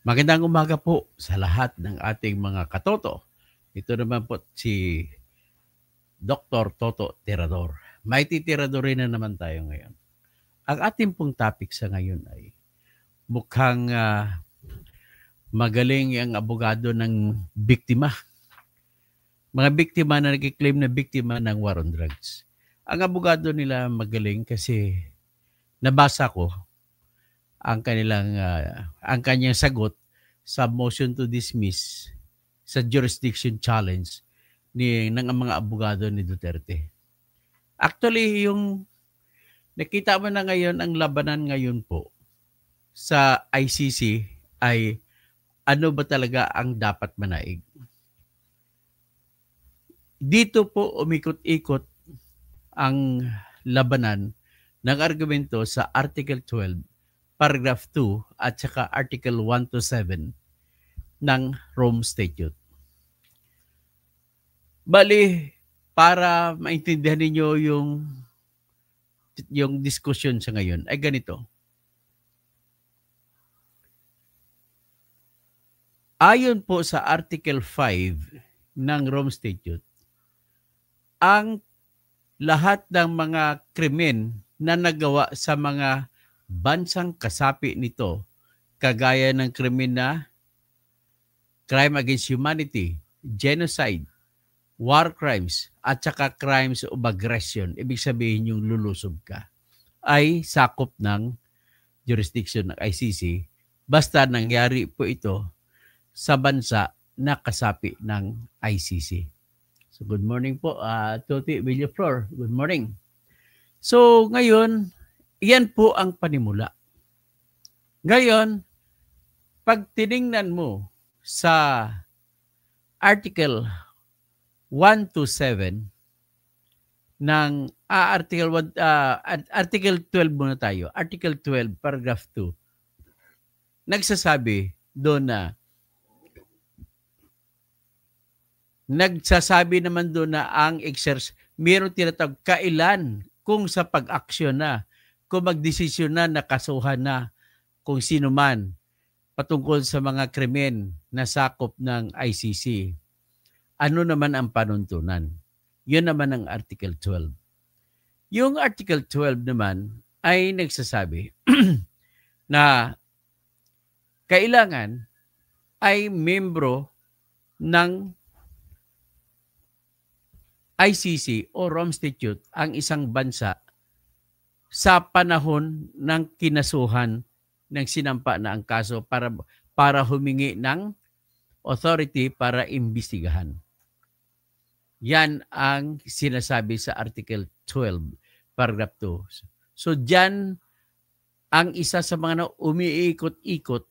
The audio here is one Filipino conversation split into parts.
Magandang umaga po sa lahat ng ating mga katoto. Ito naman po si Dr. Toto Tirador. May titiradorin na naman tayo ngayon. Ang ating pong topic sa ngayon ay mukhang magaling ang abogado ng biktima. Mga biktima na nag-claim na biktima ng war on drugs. Ang abogado nila magaling kasi nabasa ko ang kanyang sagot sa motion to dismiss sa jurisdiction challenge ng mga abogado ni Duterte. Actually, yung nakita mo na ngayon ang labanan ngayon po sa ICC ay ano ba talaga ang dapat manaig. Dito po umikot-ikot ang labanan ng argumento sa Article 12, Paragraph 2 at saka Article 1 to 7 ng Rome Statute. Bali, para maintindihan ninyo yung discussion sa ngayon ay ganito. Ayon po sa Article 5 ng Rome Statute, ang lahat ng mga krimen na nagawa sa mga bansang kasapi nito, kagaya ng krimen na crime against humanity, genocide, war crimes, at saka crimes of aggression, ibig sabihin yung lulusob ka, ay sakop ng jurisdiction ng ICC basta nangyari po ito sa bansa na kasapi ng ICC. So good morning po, Toti Villaflor. Good morning. So ngayon, yan po ang panimula. Ngayon, pag tiningnan mo sa Article 1 to 7 ng Article 12 muna tayo. Article 12, Paragraph 2. Nagsasabi doon na ang mayroong tinatawag kailan kung sa pag-aksyon na, kung magdesisyon na, nakasuhan na, kung sino man patungkol sa mga krimen na sakop ng ICC. Ano naman ang panuntunan? Yun naman ang Article 12. Yung Article 12 naman ay nagsasabi na kailangan ay membro ng ICC o Rome Statute ang isang bansa sa panahon ng kinasuhan ng sinampa na ang kaso para humingi ng authority para imbestigahan. Yan ang sinasabi sa Article 12, Paragraph 2. So dyan ang isa sa mga na umiikot-ikot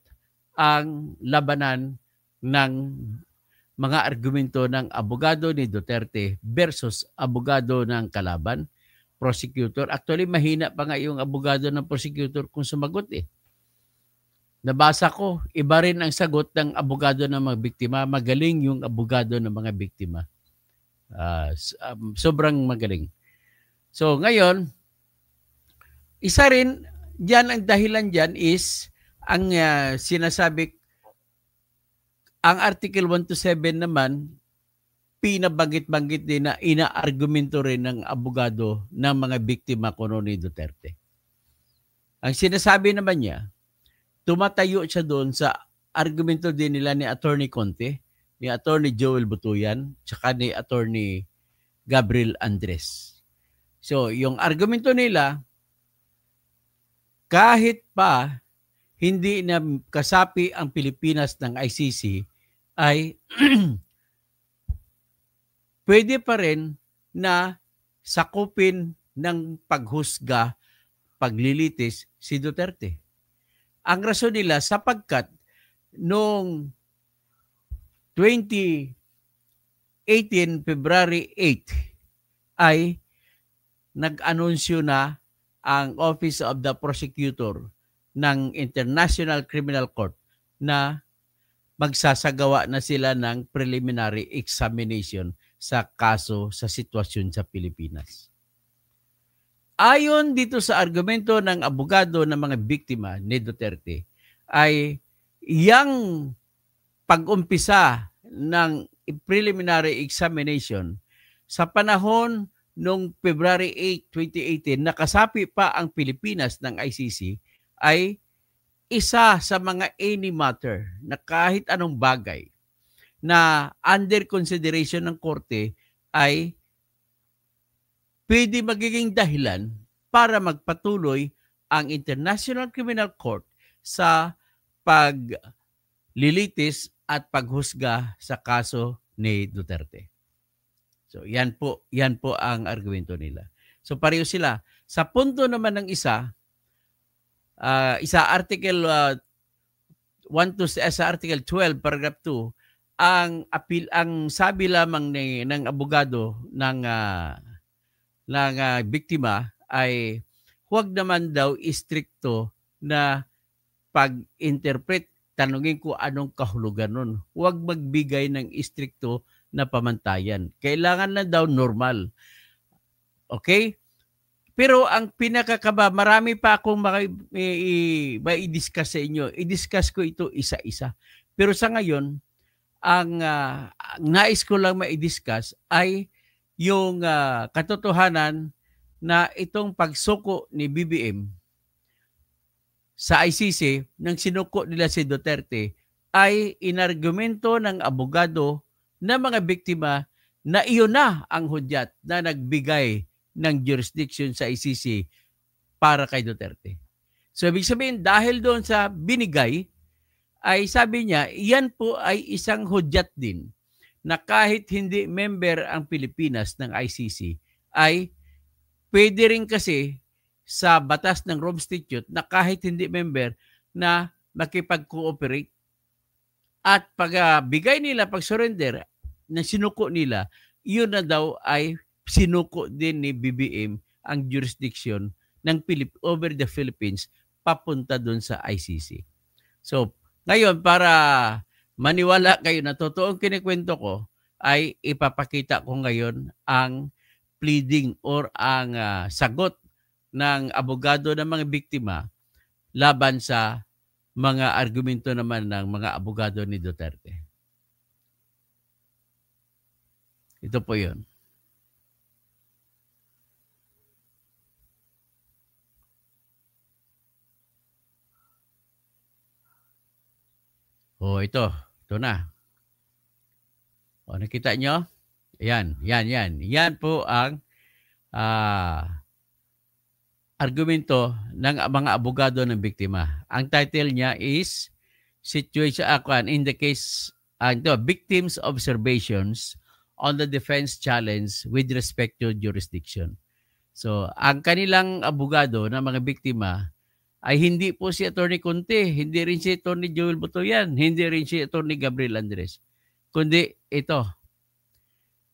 ang labanan ng mga argumento ng abogado ni Duterte versus abogado ng kalaban, prosecutor. Actually, mahina pa nga yung abogado ng prosecutor kung sumagot eh. Nabasa ko, iba rin ang sagot ng abogado ng mga biktima. Magaling yung abogado ng mga biktima. Sobrang magaling. So ngayon, isa rin, dyan ang dahilan dyan is ang sinasabi, ang Article 1 to 7 naman, pinabanggit-banggit din na inaargumento rin ng abogado ng mga biktima kuno ni Duterte. Ang sinasabi naman niya, tumatayo siya doon sa argumento din nila ni Attorney Conte, ni Attorney Joel Butuyan, tsaka ni Attorney Gabriel Andres. So, yung argumento nila, kahit pa hindi na kasapi ang Pilipinas ng ICC, ay pwede pa rin na sakupin ng paghusga, paglilitis si Duterte. Ang rason nila sapagkat noong 2018, February 8, ay nag-anunsyo na ang Office of the Prosecutor ng International Criminal Court na magsasagawa na sila ng preliminary examination sa kaso sa sitwasyon sa Pilipinas. Ayon dito sa argumento ng abogado ng mga biktima ni Duterte, ay yang pag-umpisa ng preliminary examination sa panahon noong February 8, 2018, nakasapi pa ang Pilipinas ng ICC, ay isa sa mga any matter na kahit anong bagay na under consideration ng korte ay pwede magiging dahilan para magpatuloy ang International Criminal Court sa paglilitis at paghusga sa kaso ni Duterte. So yan po ang argumento nila. So pareho sila. Sa punto naman ng isa article 1 to sa article 12 paragraph 2, ang sabi lamang ng abogado ng biktima ay huwag naman daw istrikto na pag-interpret. Tanungin ko anong kahulugan nun. Huwag magbigay ng istrikto na pamantayan. Kailangan na daw normal. Okay? Pero ang pinakakaba, marami pa akong i-discuss sa inyo. I-discuss ko ito isa-isa. Pero sa ngayon, ang nais ko lang ma-discuss ay yung katotohanan na itong pagsuko ni BBM sa ICC nang sinuko nila si Duterte ay inargumento ng abogado na mga biktima na iyon na ang hudyat na nagbigay ng jurisdiction sa ICC para kay Duterte. So ibig sabihin, dahil doon sa binigay, ay sabi niya, iyan po ay isang hudyat din na kahit hindi member ang Pilipinas ng ICC, ay pwede rin kasi sa batas ng Rome Statute na kahit hindi member na makipag-cooperate at pagbigay nila, pag-surrender na sinuko nila, yun na daw ay sinuko din ni BBM ang jurisdiction ng over the Philippines papunta doon sa ICC. So, ngayon para maniwala kayo na totoong kinikwento ko, ay ipapakita ko ngayon ang pleading or ang sagot ng abogado ng mga biktima laban sa mga argumento naman ng mga abogado ni Duterte. Ito po yun. Ito na. Nakita nyo? Yan. Yan po ang argumento ng mga abogado ng biktima. Ang title niya is Situation in the case Victims Observations on the Defense Challenge with Respect to Jurisdiction. So, ang kanilang abogado ng mga biktima ay hindi po si Atty. Conte, hindi rin si Atty. Joel Butoyan, hindi rin si Atty. Gabriel Andres, kundi ito,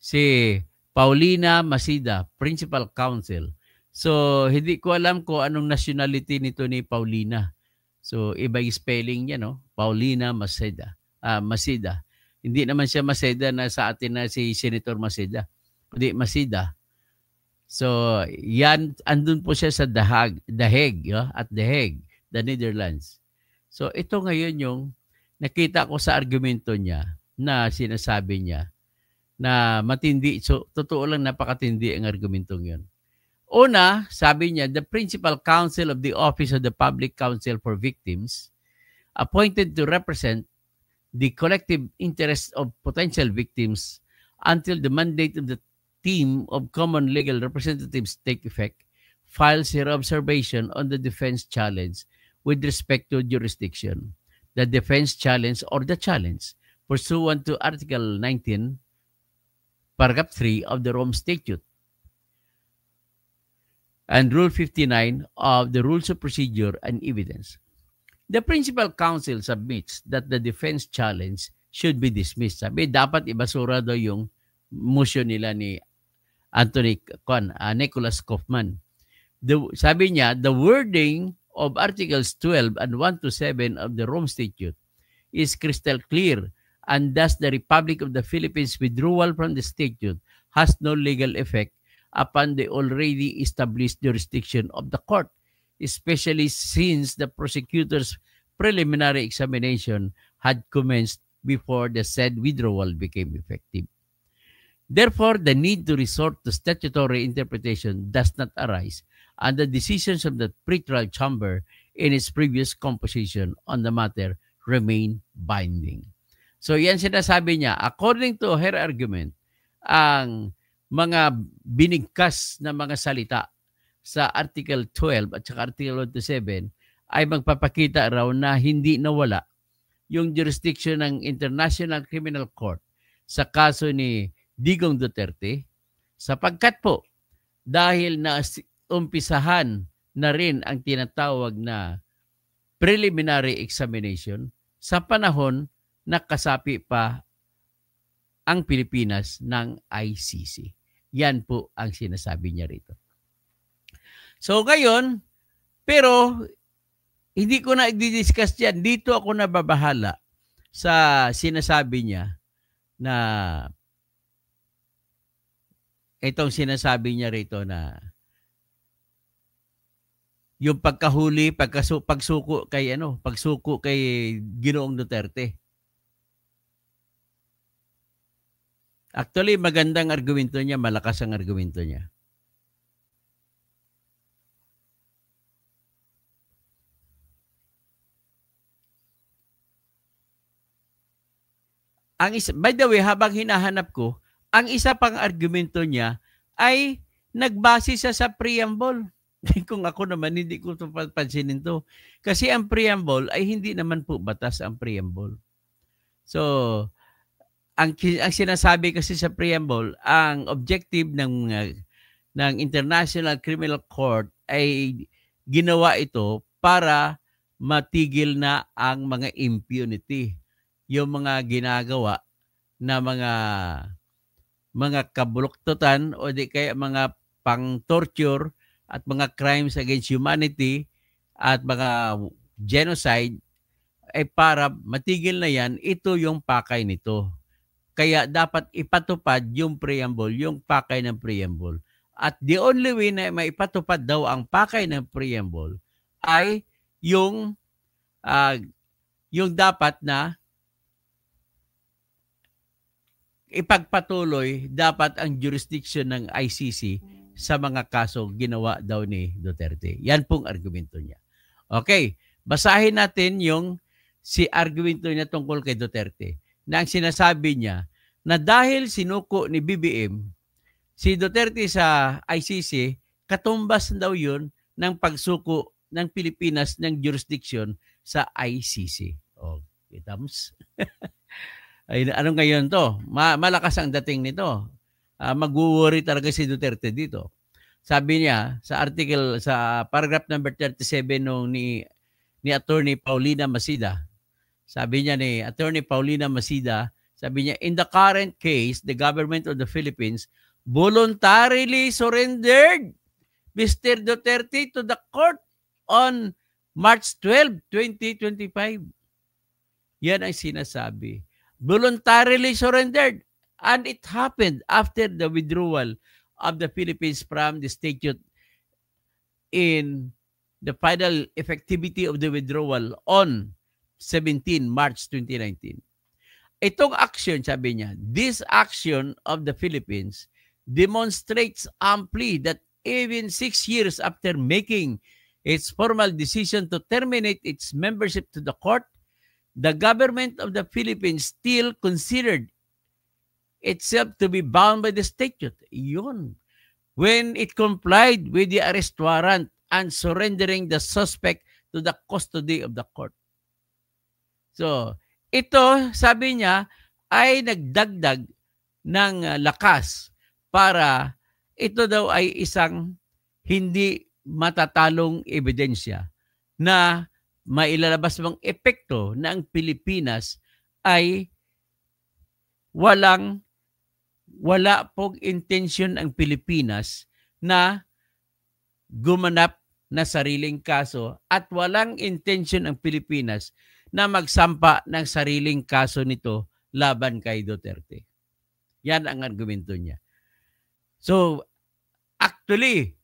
si Paulina Masida, Principal Counsel. So, hindi ko alam kung anong nationality nito ni Paulina. So, iba yung spelling niya, no? Paulina Masida. Masida. Hindi naman siya Masida na sa atin na si Senator Masida. Kundi Masida. So, yan, andun po siya sa The Hague, at The Hague, the Netherlands. So, ito ngayon yung nakita ko sa argumento niya na sinasabi niya na matindi. So, totoo lang, napakatindi ang argumentong yun. Una, sabi niya, the Principal Counsel of the Office of the Public Counsel for Victims, appointed to represent the collective interests of potential victims until the mandate of the team of common legal representatives take effect, files her observation on the defense challenge with respect to jurisdiction. The defense challenge or the challenge pursuant to Article 19, Paragraph 3 of the Rome Statute and Rule 59 of the Rules of Procedure and Evidence. The Principal Counsel submits that the defense challenge should be dismissed. Sabi, dapat ibasura daw yung motion nila ni Nicholas Kaufman. Sabi niya, the wording of Articles 12 and 1 to 7 of the Rome Statute is crystal clear, and thus the Republic of the Philippines withdrawal from the statute has no legal effect upon the already established jurisdiction of the court, especially since the prosecutor's preliminary examination had commenced before the said withdrawal became effective. Therefore, the need to resort to statutory interpretation does not arise, and the decisions of the pretrial chamber in its previous composition on the matter remain binding. So yan sinasabi niya, according to her argument, ang mga binigkas na mga salita sa Article 12 at saka Article 27 ay magpapakita raw na hindi nawala yung jurisdiction ng International Criminal Court sa kaso ni Digong Duterte, sapagkat po dahil na umpisahan na rin ang tinatawag na preliminary examination sa panahon na kasapi pa ang Pilipinas ng ICC. Yan po ang sinasabi niya rito. So ngayon, pero hindi ko na i-discuss yan. Dito ako nababahala sa sinasabi niya na itong sinasabi niya rito na yung pagkahuli, pagsuko kay Ginoong Duterte. Actually, magandang argumento niya, malakas ang argumento niya. By the way, habang hinahanap ko, ang isa pang argumento niya ay nagbase siya sa preamble. Kung ako naman, hindi ko ito pansinin to. Kasi ang preamble ay hindi naman po batas ang preamble. So, ang sinasabi kasi sa preamble, ang objective ng International Criminal Court ay ginawa ito para matigil na ang mga impunity. Yung mga ginagawa na mga kabuluktutan o di kaya mga pang-torture at mga crimes against humanity at mga genocide ay para matigil na yan, ito yung pakay nito. Kaya dapat ipatupad yung preamble, yung pakay ng preamble. At the only way na maipatupad daw ang pakay ng preamble ay yung dapat na ipagpatuloy dapat ang jurisdiction ng ICC sa mga kaso ginawa daw ni Duterte. Yan pong argumento niya. Okay, basahin natin yung argumento niya tungkol kay Duterte. Na ang sinasabi niya na dahil sinuko ni BBM si Duterte sa ICC, katumbas daw yun ng pagsuko ng Pilipinas ng jurisdiction sa ICC. Oh, kita mo? Ay, ano ngayon to? Malakas ang dating nito. Mag-worry talaga si Duterte dito. Sabi niya sa paragraph number 37 nung ni Attorney Paulina Masida. Sabi niya ni Attorney Paulina Masida, sabi niya, in the current case, the government of the Philippines voluntarily surrendered Mr. Duterte to the court on March 12, 2025. Yan ang sinasabi. Voluntarily surrendered, and it happened after the withdrawal of the Philippines from the statute in the final effectivity of the withdrawal on 17 March 2019. Itong action, sabi niya, this action of the Philippines demonstrates amply that even 6 years after making its formal decision to terminate its membership to the court, the government of the Philippines still considered itself to be bound by the statute. Yun. When it complied with the arrest warrant and surrendering the suspect to the custody of the court. So, ito, sabi niya, ay nagdagdag ng lakas para ito daw ay isang hindi matatalong ebidensya na mailalabas mong epekto na ang Pilipinas ay wala pong intention ang Pilipinas na gumanap na sariling kaso at walang intention ang Pilipinas na magsampa ng sariling kaso nito laban kay Duterte. Yan ang argumento niya. So, actually,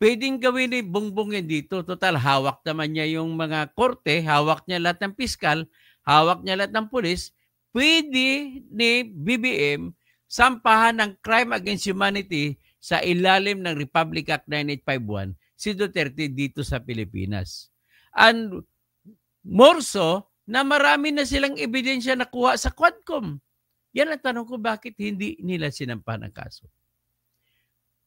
pwedeng gawin ni Bongbong yan dito. Total, hawak naman niya yung mga korte, hawak niya lahat ng piskal, hawak niya lahat ng pulis. Pwede ni BBM sampahan ng crime against humanity sa ilalim ng Republic Act 9851 si Duterte dito sa Pilipinas. And more so, na marami na silang ebidensya nakuha sa Quadcom. Yan ang tanong ko, bakit hindi nila sinampahan ng kaso?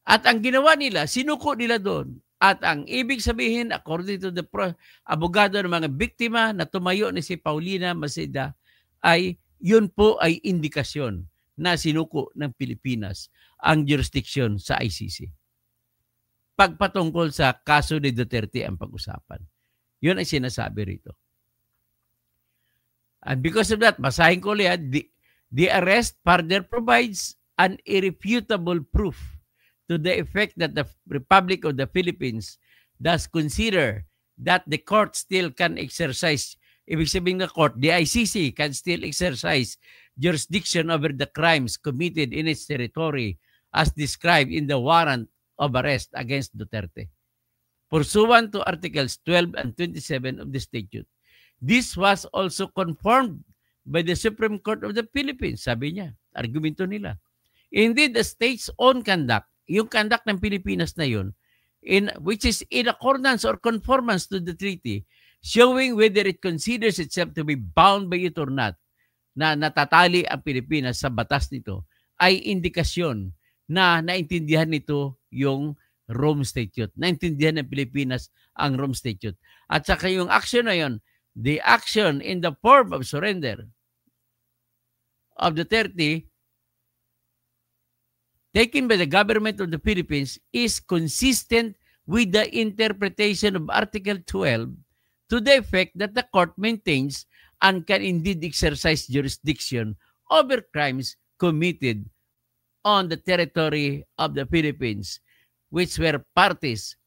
At ang ginawa nila, sinuko nila doon. At ang ibig sabihin, according to the abogado ng mga biktima na tumayo ni si Paulina Masida, ay yun po ay indikasyon na sinuko ng Pilipinas ang jurisdiction sa ICC. Pagpatungkol sa kaso ni Duterte ang pag-usapan. Yun ang sinasabi rito. And because of that, basahin ko ulit, the arrest further provides an irrefutable proof to the effect that the Republic of the Philippines does consider that the court still can exercise, ibig sabihin ng court, the ICC can still exercise jurisdiction over the crimes committed in its territory as described in the warrant of arrest against Duterte. Pursuant to Articles 12 and 27 of the statute. This was also confirmed by the Supreme Court of the Philippines, sabi niya, argumento nila. Indeed, the state's own conduct, yung conduct ng Pilipinas na yun, which is in accordance or conformance to the treaty, showing whether it considers itself to be bound by it or not, na natatali ang Pilipinas sa batas nito, ay indikasyon na naintindihan nito yung Rome Statute. Naintindihan ng Pilipinas ang Rome Statute. At saka yung action na yun, the action in the form of surrender of Duterte taken by the government of the Philippines is consistent with the interpretation of Article 12 to the effect that the court maintains and can indeed exercise jurisdiction over crimes committed on the territory of the Philippines, which were parties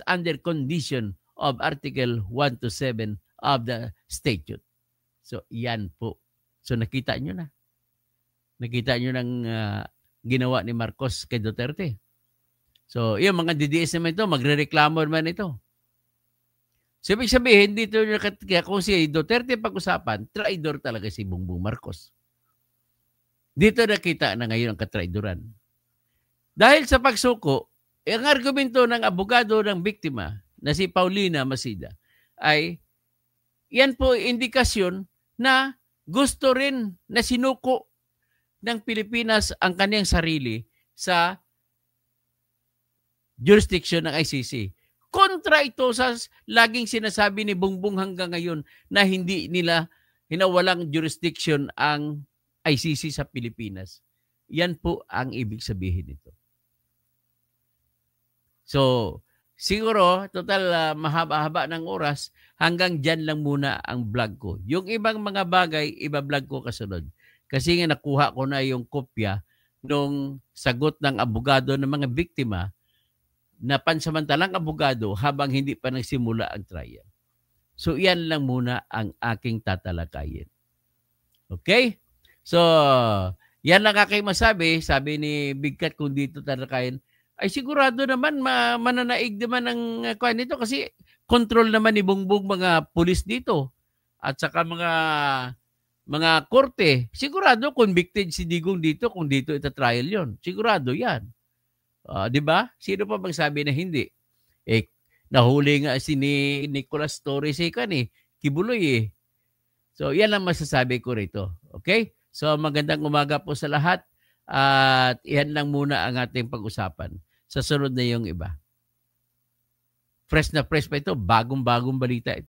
under condition of Article 1 to 7 of the statute. So, yan po. So, nakita nyo na. Nakita nyo ng ginawa ni Marcos kay Duterte. So, yung mga DDS naman ito, magre-reklamo naman ito. So, ibig sabihin, dito kung si Duterte pag-usapan, traidor talaga si Bongbong Marcos. Dito nakita na ngayon ang katraidoran. Dahil sa pagsuko, ang argumento ng abogado ng biktima na si Paulina Masida ay yan po indikasyon na gusto rin na sinuko ng Pilipinas ang kanyang sarili sa jurisdiction ng ICC. Kontra ito sa laging sinasabi ni Bongbong hanggang ngayon na hindi nila hinawalang jurisdiction ang ICC sa Pilipinas. Yan po ang ibig sabihin nito. So, siguro, total mahaba-haba ng oras, hanggang dyan lang muna ang vlog ko. Yung ibang mga bagay, iba-vlog ko kasunod. Kasi nga nakuha ko na yung kopya nung sagot ng abogado ng mga biktima na pansamantalang abogado habang hindi pa nagsimula ang trial. So, yan lang muna ang aking tatalakayin. Okay? So, yan lang aking masabi. Sabi ni Big Cat, kung dito talakayin, ay sigurado naman mananaig naman ang kuan nito kasi control naman ni Bongbong mga pulis dito at saka mga korte. Sigurado convicted si Digong dito kung dito ita-trial yon. Sigurado yan. 'Di ba? Sino pa magsabi na hindi? Nahuli nga si Nicolas Torres Kibuloy . So, yan lang masasabi ko rito. Okay? So, magandang umaga po sa lahat. At yan lang muna ang ating pag-usapan. Sa sunod na yung iba. Fresh na fresh pa ito. Bagong-bagong balita ito.